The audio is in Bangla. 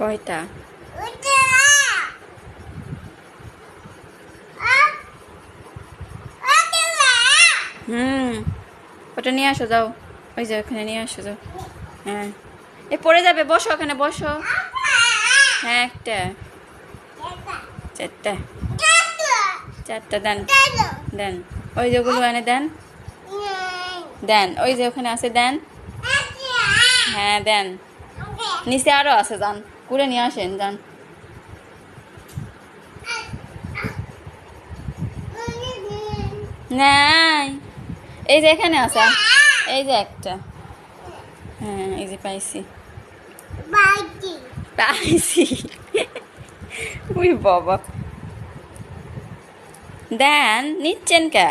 কয়টা? ওটা নিয়ে আসো যাও, ওই যে ওখানে নিয়ে আসো যাও। হ্যাঁ, এ পড়ে যাবে, বসো ওখানে বসো। হ্যাঁ, একটা, চারটা, চারটা দেন, দেন ওই যেগুলো এনে দেন, দেন ওই যে ওখানে আছে দেন। হ্যাঁ দেন, নিচে আরো আছে, যান কুড়ে নিয়ে আসেন, যান। নাই, এই যে এখানে আছে, এই যে একটা। হ্যাঁ, এই যে পাইছি, পাইছি। উই বাবা, দেন নিচ্ছেন কে?